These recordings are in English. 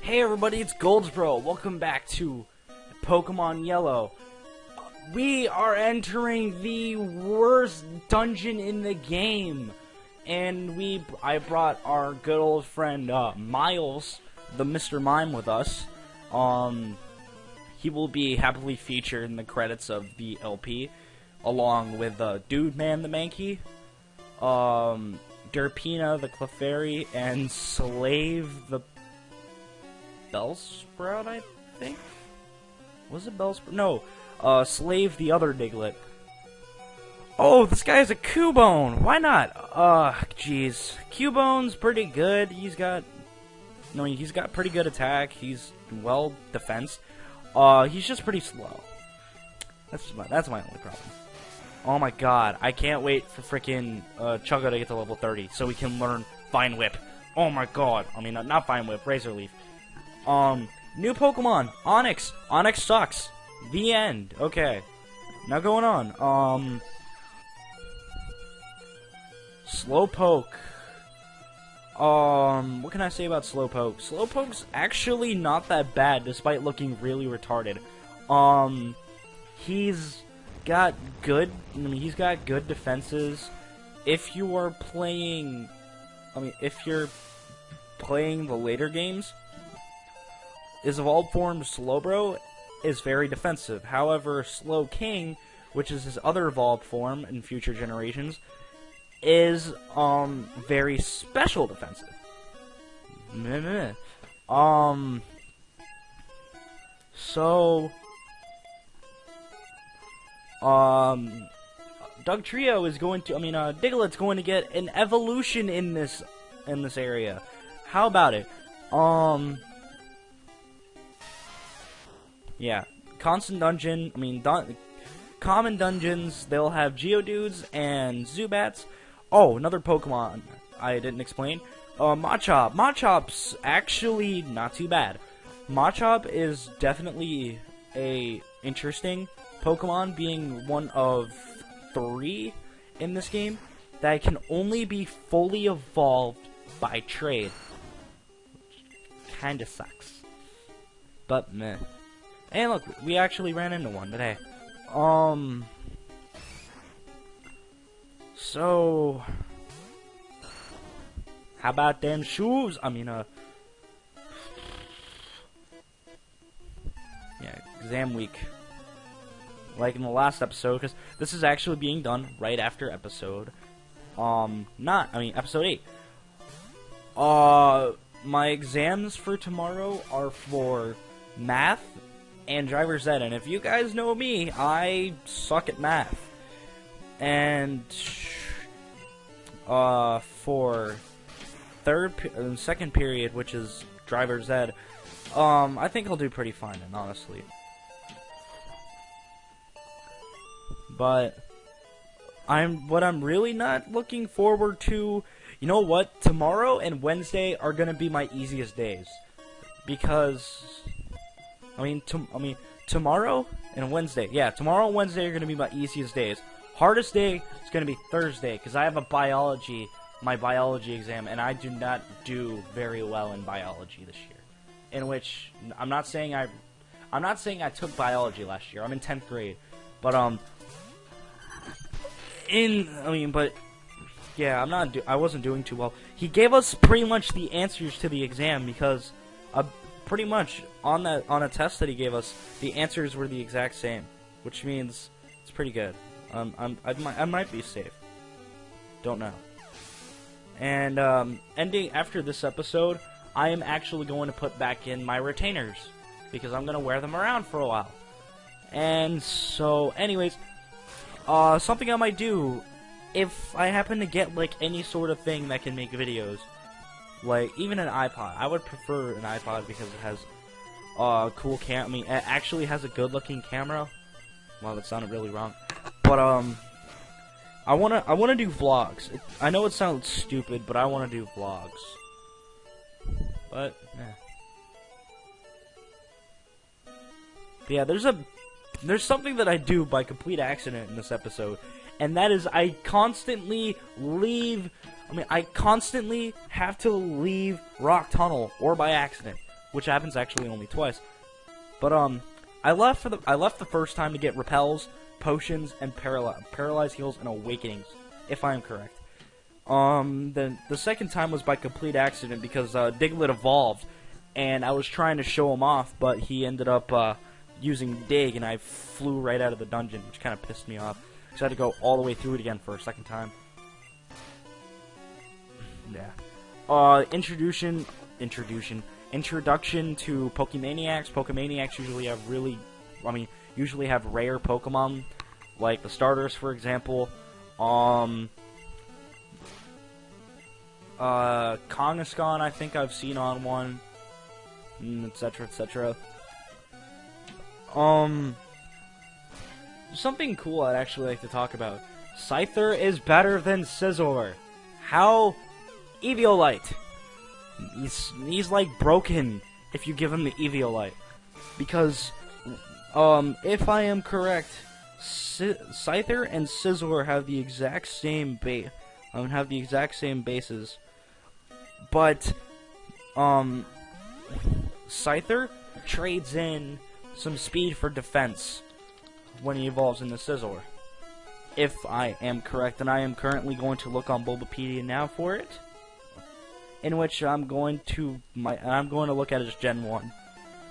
Hey everybody, it's Goldsbro. Welcome back to Pokemon Yellow. We are entering the worst dungeon in the game. And I brought our good old friend Miles, the Mr. Mime, with us. He will be happily featured in the credits of the LP, along with Dude Man the Mankey, Derpina the Clefairy, and Slave the Bellsprout, I think? Was it Bellsprout? No, Slave the other Diglett. Oh, this guy is a Cubone! Why not? Jeez. Cubone's pretty good. He's got pretty good attack. He's well defensed. He's just pretty slow. That's my only problem. Oh my god, I can't wait for frickin' Chugga to get to level 30 so we can learn Vine Whip. Oh my god. I mean, not Vine Whip, Razor Leaf. New Pokemon, Onix. Onix sucks. The end. Okay. Now going on. Slowpoke. What can I say about Slowpoke? Slowpoke's actually not that bad, despite looking really retarded. He's got good defenses. If you're playing the later games, his evolved form Slowbro is very defensive. However, Slowking, which is his other evolved form in future generations, is very special defensive. Dugtrio is going to, Diglett's going to get an evolution in this area. How about it? Yeah, constant dungeon, common dungeons, they'll have Geodudes and Zubats. Oh, another Pokemon I didn't explain. Machop. Machop's actually not too bad. Machop is definitely a interesting Pokemon, being one of 3 in this game that can only be fully evolved by trade. Kinda sucks. But meh. Hey, look, we actually ran into one today. So, how about them shoes? Yeah, exam week. Like in the last episode, because this is actually being done right after episode, episode 8. My exams for tomorrow are for math and driver's ed, and if you guys know me, I suck at math. And for second period, which is driver's ed, I think I'll do pretty fine, honestly. But what I'm really not looking forward to, you know what? Tomorrow and Wednesday are gonna be my easiest days, because tomorrow and Wednesday. Yeah, tomorrow and Wednesday are going to be my easiest days. Hardest day is going to be Thursday, because I have my biology exam, and I do not do very well in biology this year. In which, I'm not saying I took biology last year. I'm in 10th grade. But, yeah, I wasn't doing too well. He gave us pretty much the answers to the exam, because, pretty much on a test that he gave us, the answers were the exact same, which means it's pretty good. I might be safe. Don't know. And ending after this episode, I am actually going to put back in my retainers, because I'm gonna wear them around for a while. And so, anyways, something I might do if I happen to get like any sort of thing that can make videos. Like, even an iPod. I would prefer an iPod because it has cool it actually has a good-looking camera. Well, that sounded really wrong. But, I wanna do vlogs. I know it sounds stupid, but I wanna do vlogs. But, yeah, there's something that I do by complete accident in this episode, and that is I constantly have to leave Rock Tunnel, or by accident. which happens actually only twice. But I left the first time to get repels, potions, and paralyzed heals and awakenings, if I am correct. Then the second time was by complete accident because Diglett evolved, and I was trying to show him off, but he ended up using Dig, and I flew right out of the dungeon, which kind of pissed me off. So I had to go all the way through it again for a second time. Yeah. Introduction to Pokemaniacs. Pokemaniacs usually have rare Pokemon, like the starters, for example. Kangaskhan, I think I've seen on one, etc., etc. Something cool I'd actually like to talk about. Scyther is better than Scizor. How? Eviolite. He's like broken if you give him the Eviolite. Because, if I am correct, Scyther and Scizor have the exact same bases. But, Scyther trades in some speed for defense when he evolves into Scizor. If I am correct, and I am currently going to look on Bulbapedia now for it, in which I'm going to look at his Gen 1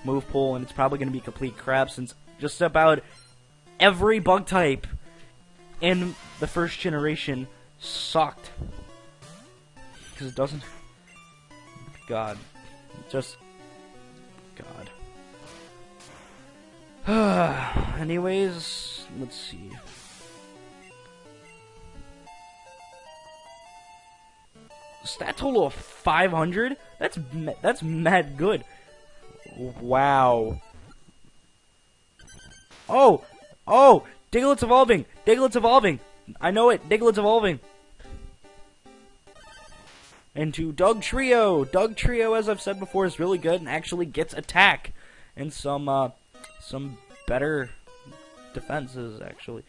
move pool, and it's probably going to be complete crap since just about every bug type in the first generation sucked. Because it doesn't... God. Just... God. Anyways, let's see. Stat total of 500? That's mad good. Wow. Oh! Diglett's evolving! Diglett's evolving! I know it! Diglett's evolving! Into Dugtrio! Dugtrio, as I've said before, is really good and actually gets attack. And some better defenses, actually.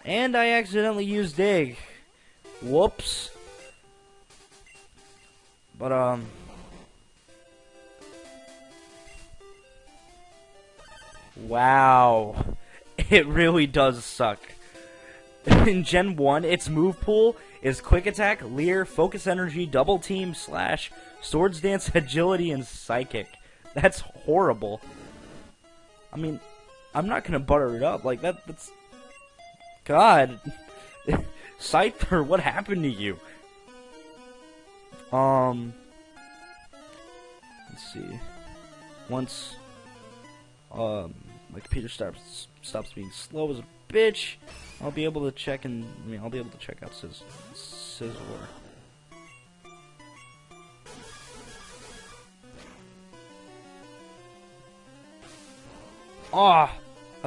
And I accidentally used Dig. Whoops. But, wow. It really does suck. In Gen 1, its move pool is Quick Attack, Leer, Focus Energy, Double Team, Slash, Swords Dance, Agility, and Psychic. That's horrible. I mean, I'm not gonna butter it up. Like, that's... God. Scyther, what happened to you? Let's see. Once, my computer stops being slow as a bitch, I'll be able to check out Scizor. I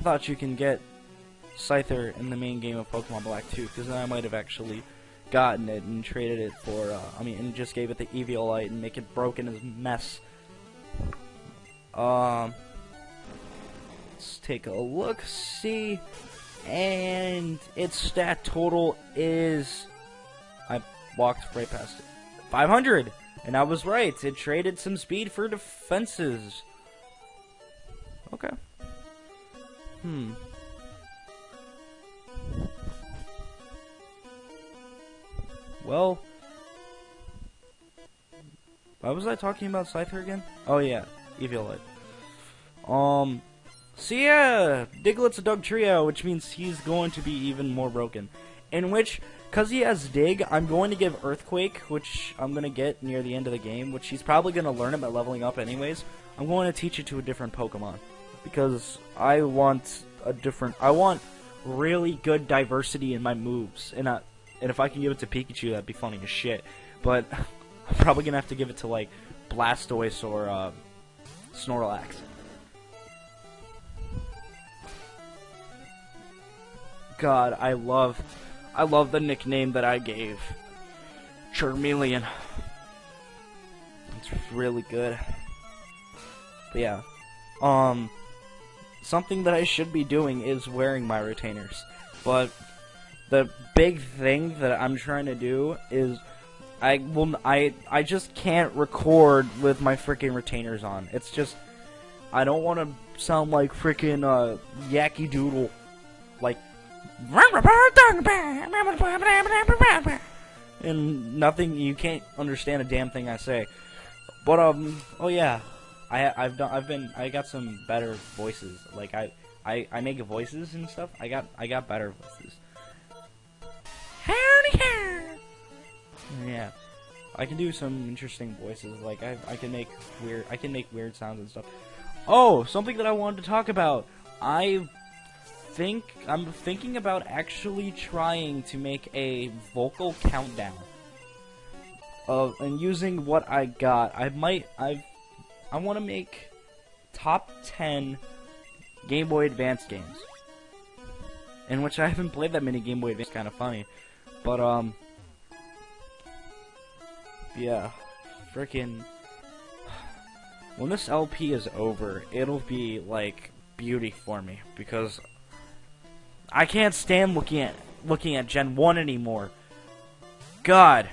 thought you can get Scyther in the main game of Pokemon Black 2, because then I might have actually gotten it and traded it for, and just gave it the Eviolite and make it broken as a mess. Let's take a look, see, and its stat total is, I walked right past it, 500, and I was right, it traded some speed for defenses. Okay. Well, why was I talking about Scyther again? Oh yeah, Eviolite. So yeah, Diglett's a Dugtrio, which means he's going to be even more broken. In which, because he has Dig, I'm going to give Earthquake, which I'm going to get near the end of the game, which he's probably going to learn it by leveling up anyways. I'm going to teach it to a different Pokemon. Because I want really good diversity in my moves. And if I can give it to Pikachu, that'd be funny as shit. But I'm probably going to have to give it to, like, Blastoise or Snorlax. God, I love the nickname that I gave. Charmeleon. It's really good. But yeah. Something that I should be doing is wearing my retainers. But the big thing that I'm trying to do is I just can't record with my freaking retainers on. It's just, I don't want to sound like freaking Yacky Doodle, like, and nothing. You can't understand a damn thing I say. But oh yeah, I got some better voices. Like I make voices and stuff. I got better voices. Yeah, I can do some interesting voices. Like I can make weird sounds and stuff. Oh, something that I wanted to talk about. I'm thinking about actually trying to make a vocal countdown. And using what I got, I want to make top 10 Game Boy Advance games. In which I haven't played that many Game Boy Advance. Kind of funny, but yeah, freaking. When this LP is over, it'll be like beauty for me because I can't stand looking at Gen 1 anymore. God.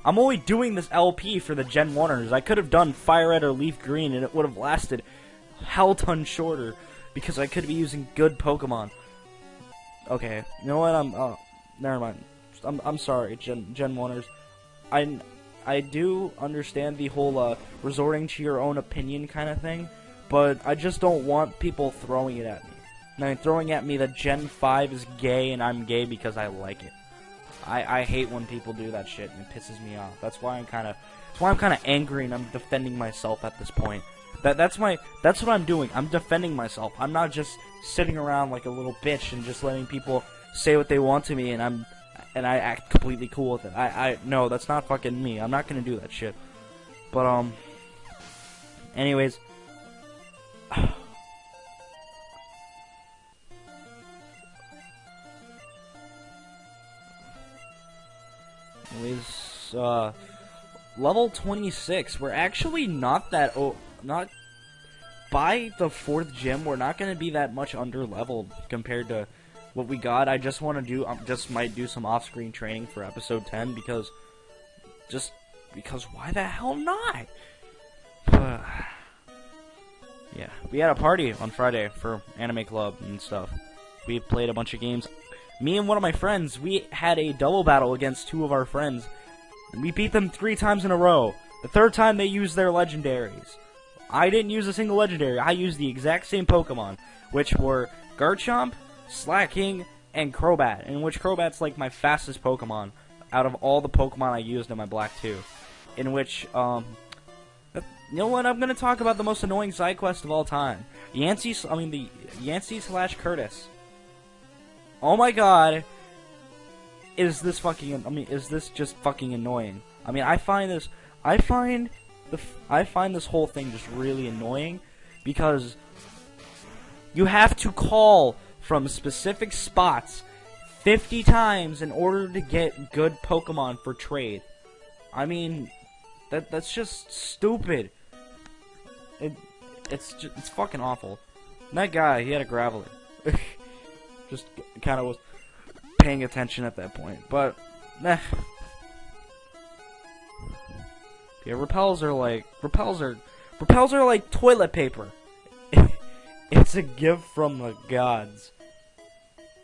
I'm only doing this LP for the Genwunners. I could have done Fire Red or Leaf Green and it would have lasted hell ton shorter because I could be using good Pokemon. Okay, you know what? Never mind. I'm sorry, Genwunners. I do understand the whole resorting to your own opinion kind of thing, but I just don't want people throwing it at me. I mean, throwing at me that Gen 5 is gay and I'm gay because I like it. I hate when people do that shit and it pisses me off. That's why I'm kind of angry and I'm defending myself at this point. That's what I'm doing. I'm defending myself. I'm not just sitting around like a little bitch and just letting people say what they want to me and I act completely cool with it. No, that's not fucking me. I'm not gonna do that shit. But anyways. Level 26. We're actually not that not by the 4th gym. We're not going to be that much under leveled compared to what we got. I just want to do just might do some off-screen training for episode 10 because why the hell not? Yeah, we had a party on Friday for Anime Club and stuff. We played a bunch of games. Me and one of my friends, we had a double battle against 2 of our friends. We beat them 3 times in a row. The 3rd time they used their legendaries. I didn't use a single legendary. I used the exact same Pokemon, which were Garchomp, Slacking, and Crobat. In which Crobat's like my fastest Pokemon out of all the Pokemon I used in my Black 2. In which, you know what? I'm gonna talk about the most annoying side quest of all time. The Yancey/Curtis. Oh my god. Is this just fucking annoying? I mean, I find this whole thing just really annoying because you have to call from specific spots 50 times in order to get good Pokemon for trade. I mean, that's just stupid. It's fucking awful. And that guy, he had a Graveler. Just kind of was paying attention at that point, but yeah, repels are like toilet paper. It's a gift from the gods.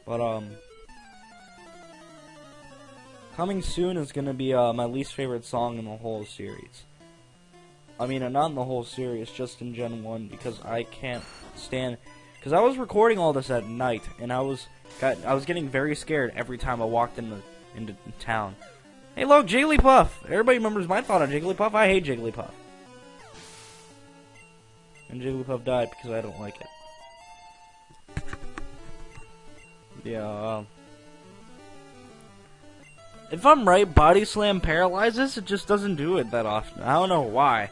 But coming soon is gonna be my least favorite song in the whole series. I mean, not in the whole series, just in Gen 1 because I can't stand. Because I was recording all this at night, and I was getting very scared every time I walked into town. Hey, look, Jigglypuff! Everybody remembers my thought on Jigglypuff. I hate Jigglypuff. And Jigglypuff died because I don't like it. Yeah, if I'm right, Body Slam paralyzes. It just doesn't do it that often. I don't know why.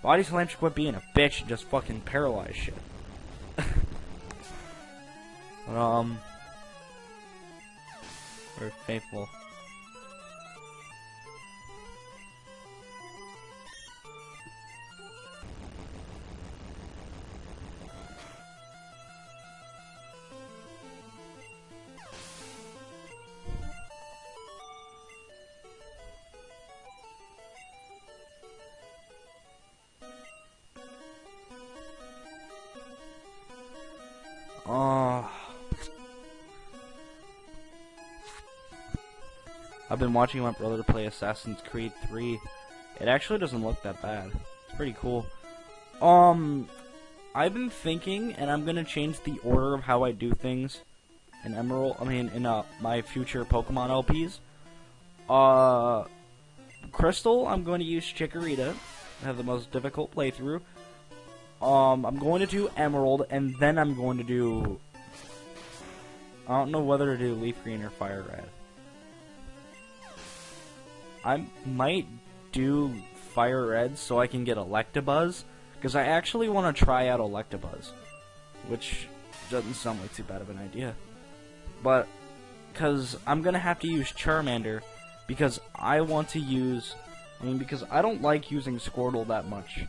Body Slam should quit being a bitch and just fucking paralyze shit. Very faithful. I've been watching my brother play Assassin's Creed 3. It actually doesn't look that bad. It's pretty cool. I've been thinking, and I'm gonna change the order of how I do things in my future Pokemon LPs. Crystal, I'm going to use Chikorita. I have the most difficult playthrough. I'm going to do Emerald, and then I'm going to do... I don't know whether to do Leaf Green or Fire Red. I might do Fire Red so I can get Electabuzz, because I actually want to try out Electabuzz, which doesn't sound like too bad of an idea. But, because I'm going to have to use Charmander, because I want to use... because I don't like using Squirtle that much.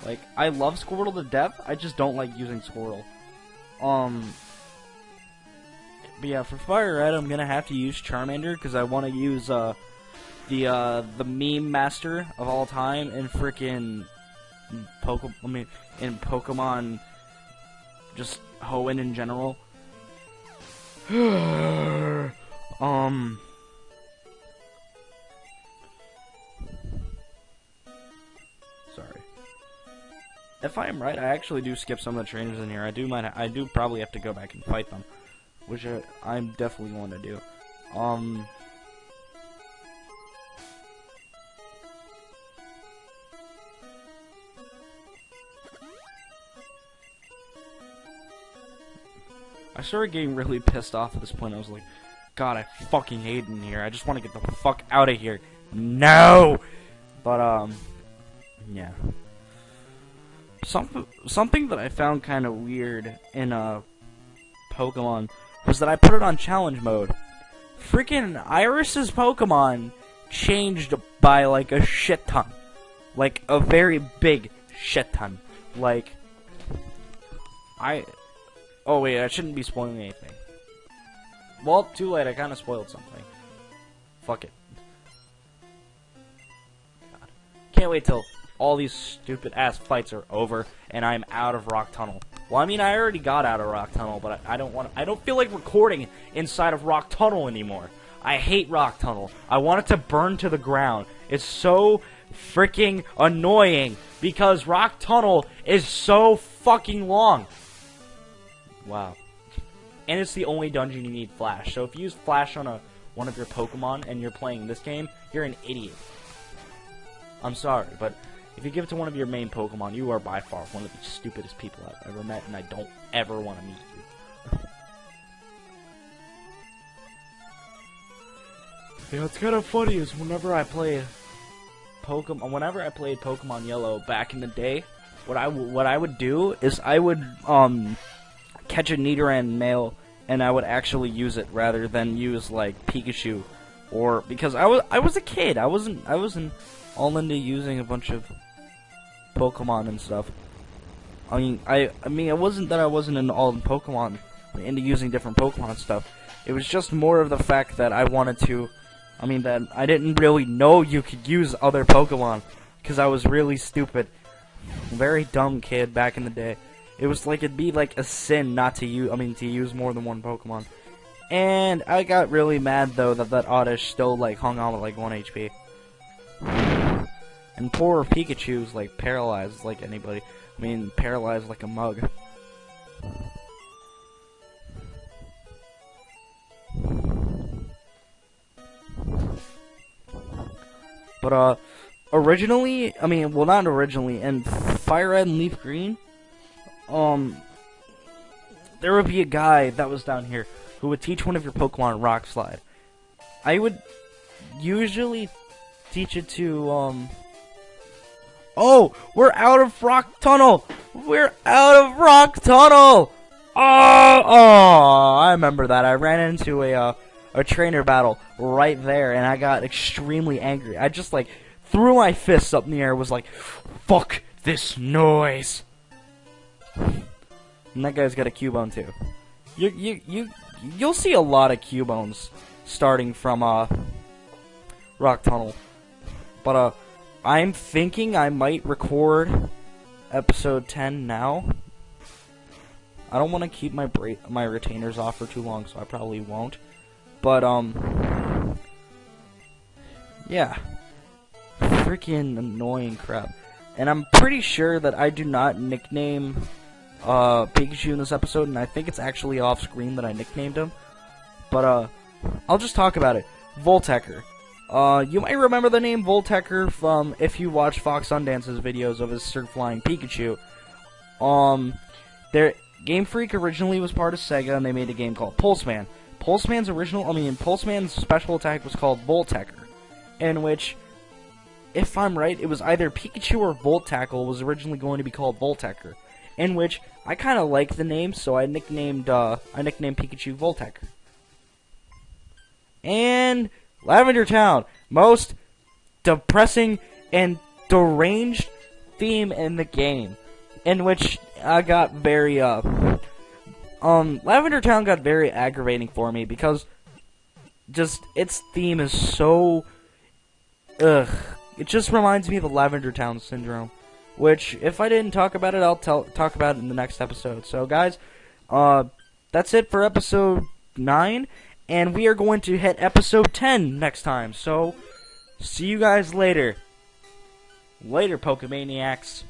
Like, I love Squirtle to death, I just don't like using Squirtle. But yeah, for Fire Red, I'm going to have to use Charmander, because I want to use, the meme master of all time in frickin' in Pokemon, just Hoenn in general. Sorry. If I am right, I actually do skip some of the trainers in here. I do probably have to go back and fight them, which I'm definitely going to do. I started getting really pissed off at this point. I was like, God, I fucking hate it in here. I just want to get the fuck out of here. No! But, yeah. Something that I found kind of weird in, Pokemon was that I put it on challenge mode. Freaking Iris's Pokemon changed by, like, a shit ton. Like, a very big shit ton. Like, oh wait, I shouldn't be spoiling anything. Well, too late, I kind of spoiled something. Fuck it. God. Can't wait till all these stupid ass fights are over and I'm out of Rock Tunnel. Well, I mean, I already got out of Rock Tunnel, but I don't feel like recording inside of Rock Tunnel anymore. I hate Rock Tunnel. I want it to burn to the ground. It's so freaking annoying because Rock Tunnel is so fucking long. Wow. And it's the only dungeon you need Flash. So if you use Flash on one of your Pokemon and you're playing this game, you're an idiot. I'm sorry, but if you give it to one of your main Pokemon, you are by far one of the stupidest people I've ever met, and I don't ever want to meet you. You know, it's kind of funny is whenever I played Pokemon Yellow back in the day, what I would do is I would catch a Nidoran male, and I would actually use it rather than use like Pikachu, or because I was a kid. I wasn't all into using a bunch of Pokemon and stuff. I mean, it wasn't that I wasn't into all the Pokemon, into using different Pokemon stuff. It was just more of the fact that I wanted to. I mean, that I didn't really know you could use other Pokemon because I was really stupid, very dumb kid back in the day. It was like, it'd be like a sin not to use, to use more than one Pokemon. And I got really mad, though, that Oddish still, like, hung on with, like, 1 HP. And poor Pikachu's, like, paralyzed like anybody. Paralyzed like a mug. But, originally, well, not originally, in Fire Red and Leaf Green, there would be a guy that was down here who would teach one of your Pokemon Rock Slide. I would usually teach it to, oh! We're out of Rock Tunnel! We're out of Rock Tunnel! Oh! I remember that. I ran into a trainer battle right there, and I got extremely angry. I just, like, threw my fists up in the air, was like, fuck this noise! And that guy's got a Cubone too. You'll see a lot of Cubones starting from Rock Tunnel. But I'm thinking I might record episode 10 now. I don't want to keep my retainers off for too long, so I probably won't. But yeah, freaking annoying crap. And I'm pretty sure that I do not nickname Pikachu in this episode, and I think it's actually off screen that I nicknamed him. But I'll just talk about it. Voltecker. You might remember the name Voltecker from if you watch Fox Sundance's videos of his Surf Flying Pikachu. Game Freak originally was part of Sega, and they made a game called Pulseman. Pulseman's special attack was called Voltecker, in which, if I'm right, it was either Pikachu or Volt Tackle was originally going to be called Voltecker, in which I kind of like the name, so I nicknamed Pikachu Voltecker. And Lavender Town, most depressing and deranged theme in the game, in which I got very Lavender Town got very aggravating for me because just its theme is so it just reminds me of the Lavender Town syndrome, which if I didn't talk about it, I'll talk about it in the next episode. So guys, that's it for episode 9, and we are going to hit episode 10 next time. So see you guys later. Later, Pokemaniacs.